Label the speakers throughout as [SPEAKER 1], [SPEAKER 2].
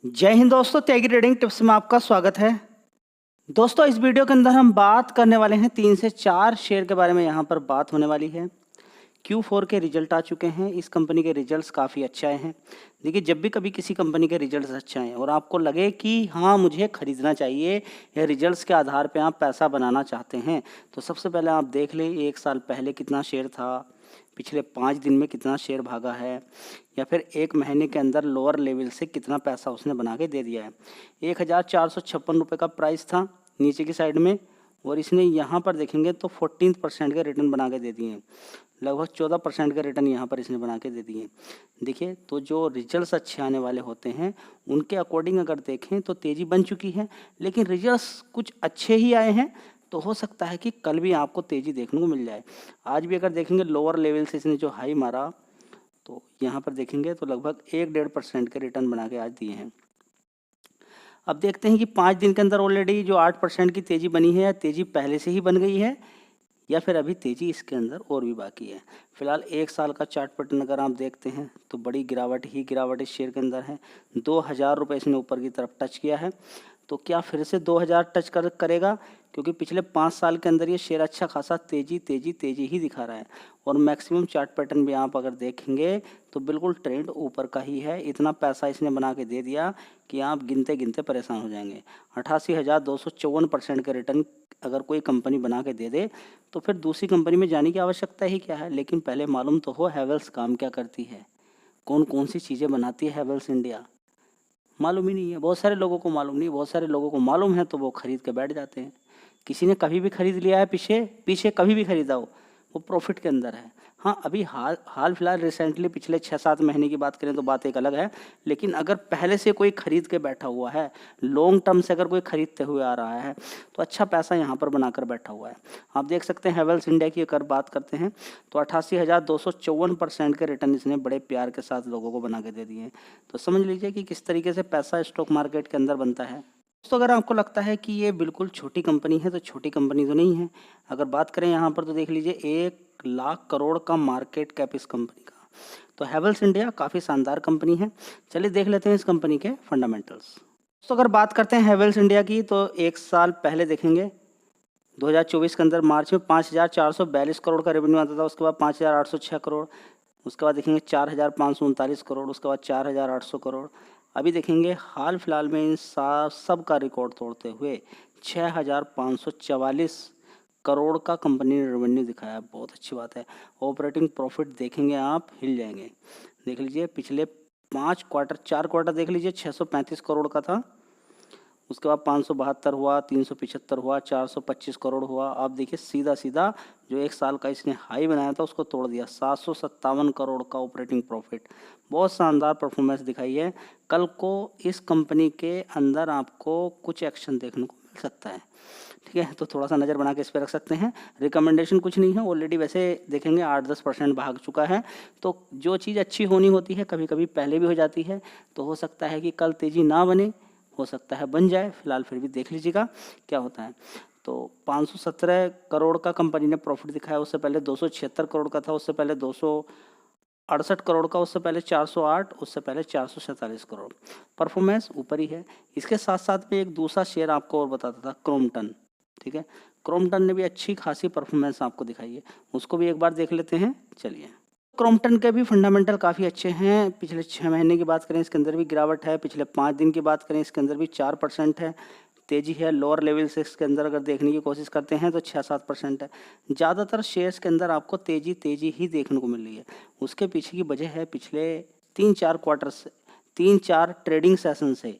[SPEAKER 1] जय हिंद दोस्तों, त्यागी trading tips में आपका स्वागत है। दोस्तों, इस वीडियो के अंदर हम बात करने वाले हैं 3 से 4 शेयर के बारे में। यहाँ पर बात होने वाली है। Q4 के रिजल्ट आ चुके हैं। इस कंपनी के रिजल्ट्स काफ़ी अच्छे आए हैं। देखिए, जब भी कभी किसी कंपनी के रिजल्ट्स अच्छे आए और आपको लगे कि हाँ, मुझे खरीदना चाहिए या रिजल्ट्स के आधार पे आप पैसा बनाना चाहते हैं, तो सबसे पहले आप देख लें 1 साल पहले कितना शेयर था, पिछले 5 दिन में कितना शेयर भागा है, या फिर 1 महीने के अंदर लोअर लेवल से कितना पैसा उसने बना के दे दिया है। 1456 रुपये का प्राइस था नीचे की साइड में, और इसने यहाँ पर देखेंगे तो 14% के रिटर्न बना के दे दिए हैं। लगभग 14% के रिटर्न यहाँ पर इसने बना के दे दिए। देखिए, तो जो रिजल्ट्स अच्छे आने वाले होते हैं उनके अकॉर्डिंग अगर देखें तो तेज़ी बन चुकी है, लेकिन रिजल्ट्स कुछ अच्छे ही आए हैं, तो हो सकता है कि कल भी आपको तेज़ी देखने को मिल जाए। आज भी अगर देखेंगे लोअर लेवल से इसने जो हाई मारा, तो यहाँ पर देखेंगे तो लगभग 1-1.5% के रिटर्न बना के आज दिए हैं। अब देखते हैं कि 5 दिन के अंदर ऑलरेडी जो 8% की तेज़ी बनी है, या तेज़ी पहले से ही बन गई है, या फिर अभी तेज़ी इसके अंदर और भी बाकी है। फिलहाल 1 साल का चार्ट पैटर्न अगर आप देखते हैं तो बड़ी गिरावट ही गिरावट इस शेयर के अंदर है। 2000 रुपये इसने ऊपर की तरफ टच किया है, तो क्या फिर से 2000 टच करेगा? क्योंकि पिछले 5 साल के अंदर ये शेयर अच्छा खासा तेज़ी ही दिखा रहा है, और मैक्सिमम चार्ट पैटर्न भी आप अगर देखेंगे तो बिल्कुल ट्रेंड ऊपर का ही है। इतना पैसा इसने बना के दे दिया कि आप गिनते गिनते परेशान हो जाएंगे। 88,254% के रिटर्न अगर कोई कंपनी बना के दे दे तो फिर दूसरी कंपनी में जाने की आवश्यकता ही क्या है। लेकिन पहले मालूम तो हो हैवेल्स काम क्या करती है, कौन कौन सी चीज़ें बनाती है हैवेल्स इंडिया। मालूम ही नहीं है, बहुत सारे लोगों को मालूम नहीं, बहुत सारे लोगों को मालूम है तो वो खरीद के बैठ जाते हैं। किसी ने कभी भी खरीद लिया है पीछे पीछे कभी भी खरीदा हो, वो प्रॉफिट के अंदर है। हाँ, अभी हाल हाल फिलहाल रिसेंटली पिछले 6-7 महीने की बात करें तो बात एक अलग है, लेकिन अगर पहले से कोई खरीद के बैठा हुआ है, लॉन्ग टर्म से अगर कोई खरीदते हुए आ रहा है, तो अच्छा पैसा यहाँ पर बनाकर बैठा हुआ है। आप देख सकते हैं हैवेल्स इंडिया की अगर बात करते हैं तो 88,254% के रिटर्न इसने बड़े प्यार के साथ लोगों को बना के दे दिए। तो समझ लीजिए कि किस तरीके से पैसा स्टॉक मार्केट के अंदर बनता है। दोस्तों, अगर आपको लगता है कि ये बिल्कुल छोटी कंपनी है, तो छोटी कंपनी तो नहीं है। अगर बात करें यहाँ पर तो देख लीजिए 1 लाख करोड़ का मार्केट कैप इस कंपनी का। तो हैवेल्स इंडिया काफ़ी शानदार कंपनी है। चलिए देख लेते हैं इस कंपनी के फंडामेंटल्स। दोस्तों, अगर बात करते हैं हैवेल्स इंडिया की तो 1 साल पहले देखेंगे 2024 के अंदर मार्च में 5,442 करोड़ का रेवेन्यू आता था। उसके बाद 5,806 करोड़, उसके बाद देखेंगे 4,539 करोड़, उसके बाद 4,800 करोड़। अभी देखेंगे हाल फिलहाल में इन सब का रिकॉर्ड तोड़ते हुए 6,544 करोड़ का कंपनी ने रेवेन्यू दिखाया। बहुत अच्छी बात है। ऑपरेटिंग प्रॉफिट देखेंगे आप हिल जाएंगे। देख लीजिए पिछले 4 क्वार्टर देख लीजिए 635 करोड़ का था, उसके बाद 572 हुआ, 375 हुआ, 425 करोड़ हुआ। आप देखिए सीधा सीधा जो 1 साल का इसने हाई बनाया था उसको तोड़ दिया। 757 करोड़ का ऑपरेटिंग प्रॉफिट, बहुत शानदार परफॉर्मेंस दिखाई है। कल को इस कंपनी के अंदर आपको कुछ एक्शन देखने को मिल सकता है, ठीक है, तो थोड़ा सा नज़र बना के इस पर रख सकते हैं। रिकमेंडेशन कुछ नहीं है, ऑलरेडी वैसे देखेंगे 8-10% भाग चुका है। तो जो चीज़ अच्छी होनी होती है कभी कभी पहले भी हो जाती है, तो हो सकता है कि कल तेज़ी ना बने, हो सकता है बन जाए। फिलहाल फिर भी देख लीजिएगा क्या होता है। तो 517 करोड़ का कंपनी ने प्रॉफिट दिखाया, उससे पहले 276 करोड़ का था, उससे पहले 268 करोड़ का, उससे पहले 408, उससे पहले 447 करोड़। परफॉर्मेंस ऊपर ही है। इसके साथ साथ में एक दूसरा शेयर आपको और बताता था, क्रोम्पटन, ठीक है। क्रोम्पटन ने भी अच्छी खासी परफॉर्मेंस आपको दिखाई है, उसको भी एक बार देख लेते हैं। चलिए, क्रोम्पटन के भी फंडामेंटल काफ़ी अच्छे हैं। पिछले 6 महीने की बात करें इसके अंदर भी गिरावट है, पिछले 5 दिन की बात करें इसके अंदर भी 4% है, तेज़ी है। लोअर लेवल से इसके अंदर अगर देखने की कोशिश करते हैं तो 6-7% है। ज़्यादातर शेयर्स के अंदर आपको तेज़ी ही देखने को मिल रही है। उसके पीछे की वजह है पिछले 3-4 क्वार्टर से, 3-4 ट्रेडिंग सेशन से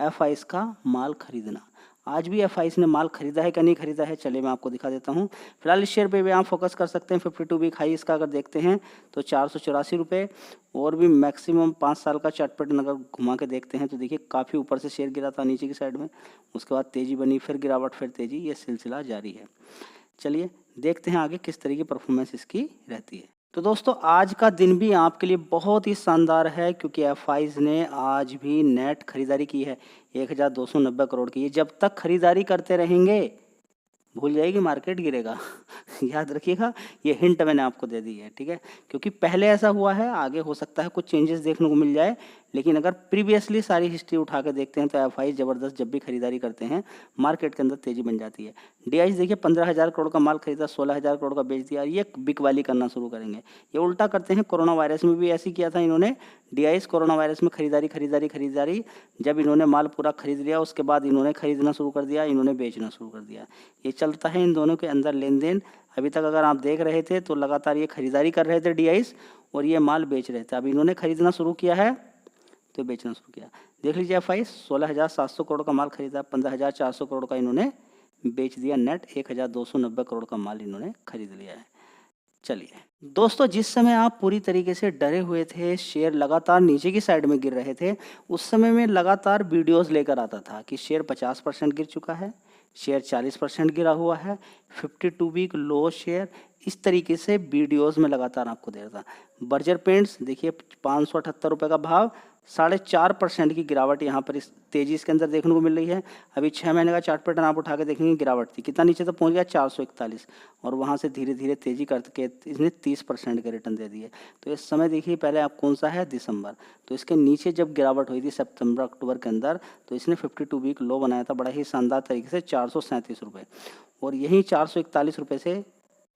[SPEAKER 1] एफआईएस का माल खरीदना। आज भी एफआईएस ने माल खरीदा है कि नहीं खरीदा है, चलिए मैं आपको दिखा देता हूँ। फिलहाल इस शेयर पे भी आप फोकस कर सकते हैं। 52 वीक हाई इसका अगर देखते हैं तो 484 रुपये, और भी मैक्सिमम 5 साल का चार्ट पैटर्न अगर घुमा के देखते हैं तो देखिए काफ़ी ऊपर से शेयर गिरा था नीचे की साइड में, उसके बाद तेज़ी बनी, फिर गिरावट, फिर तेज़ी, ये सिलसिला जारी है। चलिए देखते हैं आगे किस तरीके परफॉर्मेंस इसकी रहती है। तो दोस्तों, आज का दिन भी आपके लिए बहुत ही शानदार है, क्योंकि एफआईज ने आज भी नेट खरीदारी की है 1,290 करोड़ की। ये जब तक खरीदारी करते रहेंगे भूल जाएगी मार्केट गिरेगा। याद रखिएगा, ये हिंट मैंने आपको दे दी है, ठीक है, क्योंकि पहले ऐसा हुआ है, आगे हो सकता है कुछ चेंजेस देखने को मिल जाए, लेकिन अगर प्रीवियसली सारी हिस्ट्री उठा के देखते हैं तो एफआई ज़बरदस्त जब भी खरीदारी करते हैं मार्केट के अंदर तेजी बन जाती है। डीआईज देखिए 15,000 करोड़ का माल खरीदा, 16,000 करोड़ का बेच दिया, ये बिक वाली करना शुरू करेंगे। ये उल्टा करते हैं, कोरोना वायरस में भी ऐसे किया था इन्होंने। डीआईज कोरोना वायरस में खरीदारी, जब इन्होंने माल पूरा खरीद लिया उसके बाद इन्होंने खरीदना शुरू कर दिया, इन्होंने बेचना शुरू कर दिया। ये चलता है इन दोनों के अंदर लेन देन। अभी तक अगर आप देख रहे थे तो लगातार ये खरीदारी कर रहे थे डीआईज, और ये माल बेच रहे थे। अब इन्होंने खरीदना शुरू किया है तो बेचना शुरू किया। देख लीजिए एफआई 16,700 करोड़ का माल खरीदा, 15,400 करोड़ का इन्होंने बेच दिया, नेट 1,290 करोड़ का माल इन्होंने खरीद लिया है। चलिए दोस्तों, जिस समय आप पूरी तरीके से डरे हुए थे, शेयर लगातार नीचे की साइड में गिर रहे थे, उस समय में लगातार वीडियोस लेकर आता था कि शेयर 50% गिर चुका है, शेयर 40% गिरा हुआ है, 52 वीक लो शेयर, इस तरीके से वीडियोस में लगातार आपको दे रहा था। बर्जर पेंट्स देखिए 578 रुपये का भाव, 4.5% की गिरावट यहाँ पर इस तेजी इसके अंदर देखने को मिल रही है। अभी 6 महीने का चार्ट पैटर्न आप उठा के देखेंगे, गिरावट थी, कितना नीचे तक पहुँच गया 441, और वहाँ से धीरे धीरे तेजी करके इसने 30% के रिटर्न दे दिए। तो इस समय देखिए, पहले आप कौन सा है दिसंबर, तो इसके नीचे जब गिरावट हुई थी सितंबर अक्टूबर के अंदर, तो इसने 52 वीक लो बनाया था बड़ा ही शानदार तरीके से 437 रुपये, और यही 441 रुपये से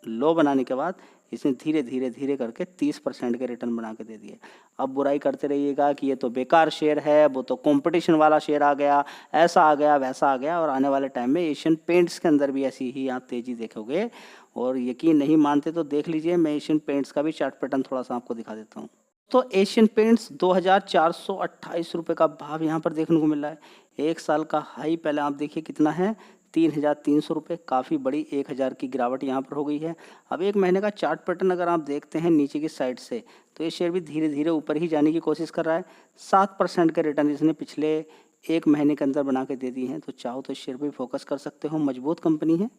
[SPEAKER 1] लो बनाने के बाद इसने धीरे धीरे धीरे करके 30% के रिटर्न बना के दे दिए। अब बुराई करते रहिएगा कि ये तो बेकार शेयर है, वो तो कंपटीशन वाला शेयर आ गया, ऐसा आ गया, वैसा आ गया, और आने वाले टाइम में एशियन पेंट्स के अंदर भी ऐसी ही आप तेजी देखोगे। और यकीन नहीं मानते तो देख लीजिए, मैं एशियन पेंट्स का भी चार्ट पैटर्न थोड़ा सा आपको दिखा देता हूँ। तो एशियन पेंट्स 2,428 रुपये का भाव यहाँ पर देखने को मिल रहा है। एक साल का हाई पहले आप देखिए कितना है, 3,300 रुपये, काफ़ी बड़ी 1,000 की गिरावट यहाँ पर हो गई है। अब एक महीने का चार्ट पैटर्न अगर आप देखते हैं नीचे की साइड से, तो ये शेयर भी धीरे धीरे ऊपर ही जाने की कोशिश कर रहा है। 7% के रिटर्न इसने पिछले एक महीने के अंदर बना के दे दिए हैं। तो चाहो तो इस शेयर पर फोकस कर सकते हो, मजबूत कंपनी है।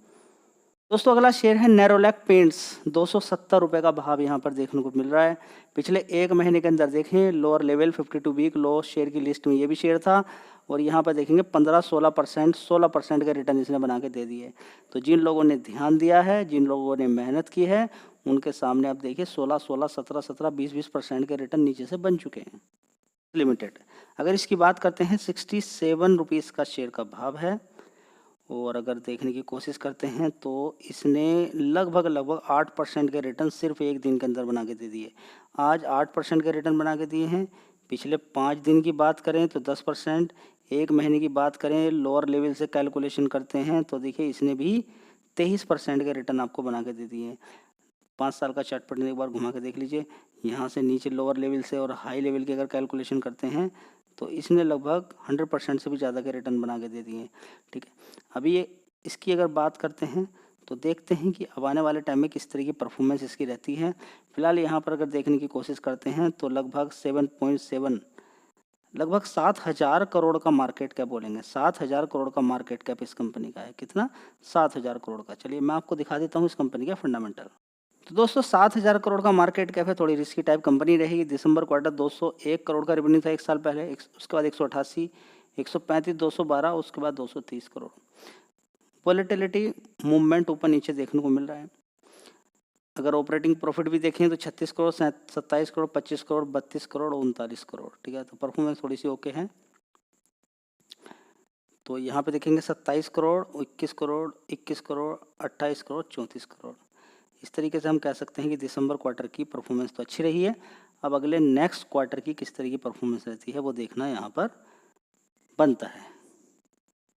[SPEAKER 1] दोस्तों अगला शेयर है नेरोलैक पेंट्स, 270 रुपये का भाव यहाँ पर देखने को मिल रहा है। पिछले एक महीने के अंदर देखें lower level 52 week low share की लिस्ट में ये भी शेयर था, और यहाँ पर देखेंगे 16% के रिटर्न इसने बना के दे दिए। तो जिन लोगों ने ध्यान दिया है, जिन लोगों ने मेहनत की है, उनके सामने आप देखिए 16, 17, 20% के रिटर्न नीचे से बन चुके हैं। लिमिटेड अगर इसकी बात करते हैं 67 रुपीज़ का शेयर का भाव है, और अगर देखने की कोशिश करते हैं तो इसने लगभग 8% के रिटर्न सिर्फ एक दिन के अंदर बना के दे दिए। आज 8% के रिटर्न बना के दिए हैं। पिछले 5 दिन की बात करें तो 10%, एक महीने की बात करें लोअर लेवल से कैलकुलेशन करते हैं तो देखिए इसने भी 23% के रिटर्न आपको बना के दे दिए हैं। 5 साल का चार्ट पैटर्न एक बार घुमा के देख लीजिए, यहाँ से नीचे लोअर लेवल से और हाई लेवल की अगर कैलकुलेशन करते हैं तो इसने लगभग 100% से भी ज़्यादा के रिटर्न बना के दे दिए हैं। ठीक है, अभी ये इसकी अगर बात करते हैं तो देखते हैं कि अब आने वाले टाइम में किस तरह की परफॉर्मेंस इसकी रहती है। फिलहाल यहाँ पर अगर देखने की कोशिश करते हैं तो लगभग 7.7 लगभग 7,000 करोड़ का मार्केट कैप बोलेंगे, 7,000 करोड़ का मार्केट कैप इस कंपनी का है। कितना? 7,000 करोड़ का। चलिए मैं आपको दिखा देता हूँ इस कंपनी का फंडामेंटल। तो दोस्तों 7,000 करोड़ का मार्केट कैप है, थोड़ी रिस्की टाइप कंपनी रहेगी। दिसंबर क्वार्टर 201 करोड़ का रेवेन्यू था एक साल पहले, उसके बाद 188, 135, 212, उसके बाद 230 करोड़। वोलेटिलिटी मूवमेंट ऊपर नीचे देखने को मिल रहा है। अगर ऑपरेटिंग प्रॉफिट भी देखें तो 36 करोड़, 27 करोड़, 25 करोड़, 32 करोड़, 39 करोड़। ठीक है, तो परफॉर्मेंस थोड़ी सी ओके है। तो यहाँ पे देखेंगे 27 करोड़, 21 करोड़, 21 करोड़, 28 करोड़, 34 करोड़। इस तरीके से हम कह सकते हैं कि दिसंबर क्वार्टर की परफॉर्मेंस तो अच्छी रही है। अब अगले नेक्स्ट क्वार्टर की किस तरह की परफॉर्मेंस रहती है वो देखना यहाँ पर बनता है।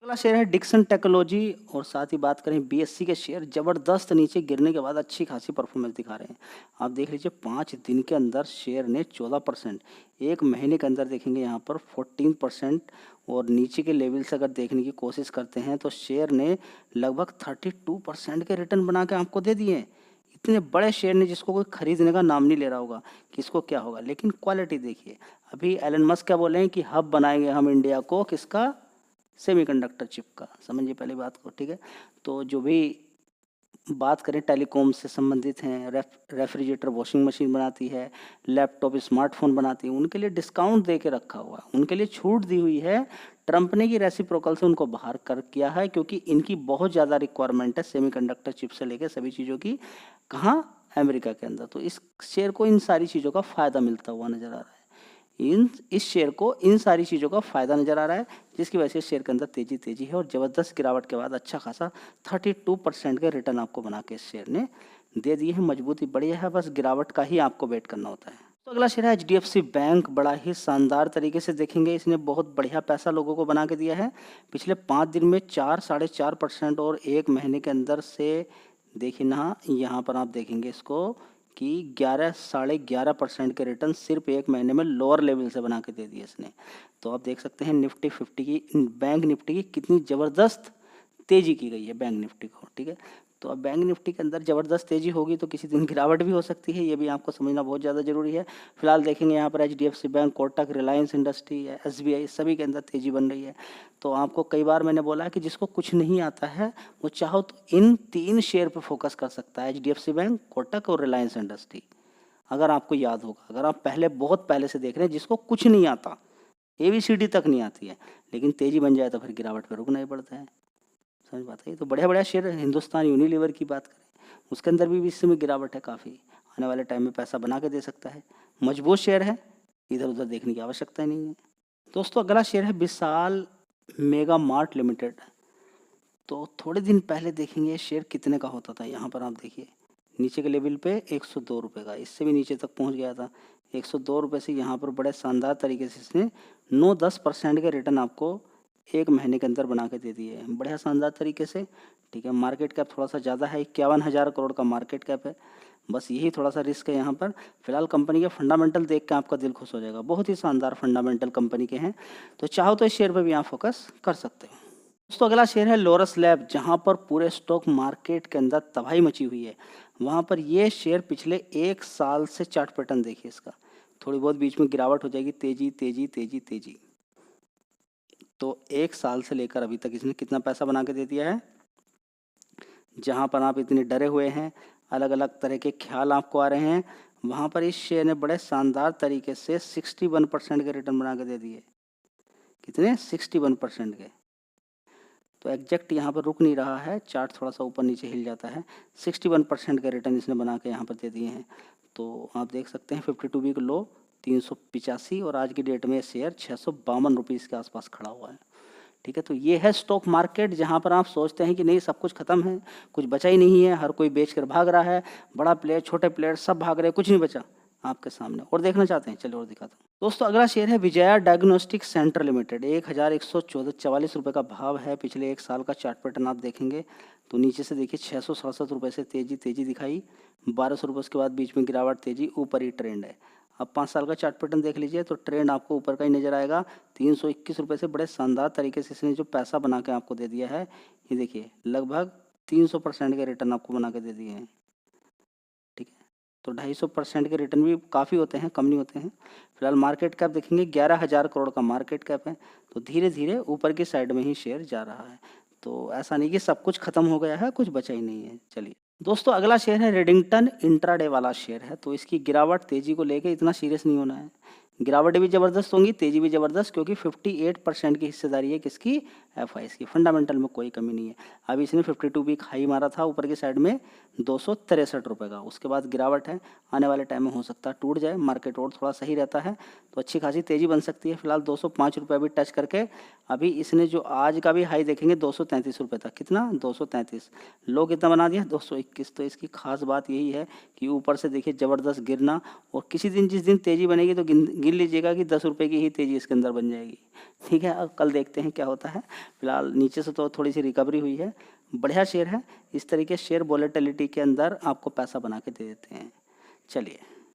[SPEAKER 1] अगला शेयर है डिक्सन टेक्नोलॉजी, और साथ ही बात करें बीएससी के शेयर ज़बरदस्त नीचे गिरने के बाद अच्छी खासी परफॉर्मेंस दिखा रहे हैं। आप देख लीजिए 5 दिन के अंदर शेयर ने 14%, एक महीने के अंदर देखेंगे यहाँ पर 14%, और नीचे के लेवल से अगर देखने की कोशिश करते हैं तो शेयर ने लगभग 32% के रिटर्न बना के आपको दे दिए हैं। इतने बड़े शेयर ने जिसको कोई खरीदने का नाम नहीं ले रहा होगा कि इसको क्या होगा, लेकिन क्वालिटी देखिए। अभी एलन मस्क क्या बोले हैं कि हब बनाएंगे हम इंडिया को, किसका? सेमीकंडक्टर चिप का। समझिए पहली बात को। ठीक है, तो जो भी बात करें टेलीकॉम से संबंधित हैं, रेफ्रिजरेटर वॉशिंग मशीन बनाती है, लैपटॉप स्मार्टफोन बनाती है, उनके लिए डिस्काउंट दे के रखा हुआ है, उनके लिए छूट दी हुई है। ट्रंप ने की रेसिप्रोकल से उनको बाहर कर किया है क्योंकि इनकी बहुत ज़्यादा रिक्वायरमेंट है सेमीकंडक्टर चिप से लेकर सभी चीज़ों की। कहाँ? अमेरिका के अंदर। तो इस शेयर को इन सारी चीज़ों का फ़ायदा मिलता हुआ नज़र आ रहा है। इस शेयर को इन सारी चीज़ों का फ़ायदा नज़र आ रहा है, जिसकी वजह से शेयर के अंदर तेज़ी है और ज़बरदस्त गिरावट के बाद अच्छा खासा 32% के रिटर्न आपको बना के इस शेयर ने दे दिए हैं। मजबूती बढ़िया है, बस गिरावट का ही आपको वेट करना होता है। तो अगला शेयर है HDFC बैंक। बड़ा ही शानदार तरीके से देखेंगे, इसने बहुत बढ़िया पैसा लोगों को बना के दिया है। पिछले 5 दिन में 4-4.5% और 1 महीने के अंदर से देखिए ना, यहाँ पर आप देखेंगे इसको कि 11-11.5% के रिटर्न सिर्फ 1 महीने में लोअर लेवल से बना के दे दिए इसने। तो आप देख सकते हैं निफ्टी 50 की, बैंक निफ्टी की कितनी ज़बरदस्त तेज़ी की गई है बैंक निफ्टी को, ठीक है। तो अब बैंक निफ्टी के अंदर ज़बरदस्त तेज़ी होगी तो किसी दिन गिरावट भी हो सकती है, ये भी आपको समझना बहुत ज़्यादा ज़रूरी है। फिलहाल देखेंगे यहाँ पर HDFC bank, Kotak, Reliance industry, SBI सभी के अंदर तेज़ी बन रही है। तो आपको कई बार मैंने बोला है कि जिसको कुछ नहीं आता है वो चाहो तो इन 3 शेयर पर फोकस कर सकता है, HDFC बैंक, कोटक और रिलायंस इंडस्ट्री। अगर आपको याद होगा, अगर आप बहुत पहले से देख रहे हैं, जिसको कुछ नहीं आता, ABCD तक नहीं आती है, लेकिन तेज़ी बन जाए तो फिर गिरावट पर रुकना ही पड़ता है। समझ बात है। तो बढ़िया शेयर हिंदुस्तान यूनिलीवर की बात करें, उसके अंदर भी इस समय गिरावट है काफ़ी, आने वाले टाइम में पैसा बना के दे सकता है। मजबूत शेयर है, इधर उधर देखने की आवश्यकता नहीं है। दोस्तों अगला शेयर है विशाल मेगा मार्ट लिमिटेड। तो थोड़े दिन पहले देखेंगे शेयर कितने का होता था, यहाँ पर आप देखिए नीचे के लेवल पे 102 रुपये का, इससे भी नीचे तक पहुँच गया था। 102 रुपये से यहाँ पर बड़े शानदार तरीके से इसने 9-10% के रिटर्न आपको 1 महीने के अंदर बना के दे दिए हैं, बढ़िया शानदार तरीके से, ठीक है। मार्केट कैप थोड़ा सा ज़्यादा है, 51,000 करोड़ का मार्केट कैप है, बस यही थोड़ा सा रिस्क है यहाँ पर। फिलहाल कंपनी के फंडामेंटल देख के आपका दिल खुश हो जाएगा, बहुत ही शानदार फंडामेंटल कंपनी के हैं, तो चाहो तो इस शेयर पर भी आप फोकस कर सकते हो। दोस्तों अगला शेयर है लोरस लैब, जहाँ पर पूरे स्टॉक मार्केट के अंदर तबाही मची हुई है। वहाँ पर ये शेयर पिछले 1 साल से चार्ट पैटर्न देखिए इसका, थोड़ी बहुत बीच में गिरावट हो जाएगी, तेजी तेजी तेजी तेजी। तो 1 साल से लेकर अभी तक इसने कितना पैसा बना के दे दिया है। जहाँ पर आप इतने डरे हुए हैं, अलग अलग तरह के ख्याल आपको आ रहे हैं, वहाँ पर इस शेयर ने बड़े शानदार तरीके से 61% के रिटर्न बना के दे दिए। कितने? 61% के। तो एग्जैक्ट यहाँ पर रुक नहीं रहा है, चार्ट थोड़ा सा ऊपर नीचे हिल जाता है। 61% के रिटर्न इसने बना के यहाँ पर दे दिए हैं। तो आप देख सकते हैं 52 वीक लो 385 और आज की डेट में शेयर 652 रुपीज़ के आसपास खड़ा हुआ है, ठीक है। तो ये है स्टॉक मार्केट, जहाँ पर आप सोचते हैं कि नहीं सब कुछ खत्म है, कुछ बचा ही नहीं है, हर कोई बेच कर भाग रहा है, बड़ा प्लेयर छोटे प्लेयर सब भाग रहे हैं, कुछ नहीं बचा आपके सामने। और देखना चाहते हैं, चलिए और दिखाता हूँ। दोस्तों अगला शेयर है विजया डायग्नोस्टिक सेंटर लिमिटेड। 1144 रुपये का भाव है। पिछले 1 साल का चार्ट पैटर्न आप देखेंगे तो नीचे से देखिए 667 रुपये से तेजी दिखाई, 1200 रुपये के बाद बीच में गिरावट, तेजी, ऊपर ही ट्रेंड है। अब 5 साल का चार्ट पैटर्न देख लीजिए तो ट्रेंड आपको ऊपर का ही नजर आएगा। 321 रुपये से बड़े शानदार तरीके से इसने जो पैसा बना के आपको दे दिया है, ये देखिए लगभग 300% के रिटर्न आपको बना के दे दिए हैं, ठीक है। तो 250% के रिटर्न भी काफ़ी होते हैं, कम नहीं होते हैं। फिलहाल मार्केट कैप देखेंगे 11,000 करोड़ का मार्केट कैप है। तो धीरे धीरे ऊपर की साइड में ही शेयर जा रहा है। तो ऐसा नहीं कि सब कुछ खत्म हो गया है, कुछ बचा ही नहीं है। चलिए दोस्तों अगला शेयर है रेडिंगटन, इंट्राडे वाला शेयर है। तो इसकी गिरावट तेजी को लेकर इतना सीरियस नहीं होना है, गिरावटें भी ज़बरदस्त होंगी, तेजी भी ज़बरदस्त, क्योंकि 58% की हिस्सेदारी है किसकी? FIs की। फंडामेंटल में कोई कमी नहीं है। अभी इसने 52 वीक हाई मारा था ऊपर की साइड में 263 रुपये का, उसके बाद गिरावट है, आने वाले टाइम में हो सकता है टूट जाए, मार्केट और थोड़ा सही रहता है तो अच्छी खासी तेज़ी बन सकती है। फिलहाल 205 रुपये अभी टच करके, अभी इसने जो आज का भी हाई देखेंगे 233 रुपये तक, कितना? 233। लो कितना बना दिया? 221। तो इसकी खास बात यही है कि ऊपर से देखिए ज़बरदस्त गिरना, और किसी दिन जिस दिन तेज़ी बनेगी तो गिन लीजिएगा कि 10 रुपये की ही तेज़ी इसके अंदर बन जाएगी, ठीक है। अब कल देखते हैं क्या होता है। फिलहाल नीचे से तो थोड़ी सी रिकवरी हुई है, बढ़िया शेयर है। इस तरीके शेयर वॉलेटिलिटी के अंदर आपको पैसा बना के दे देते हैं। चलिए।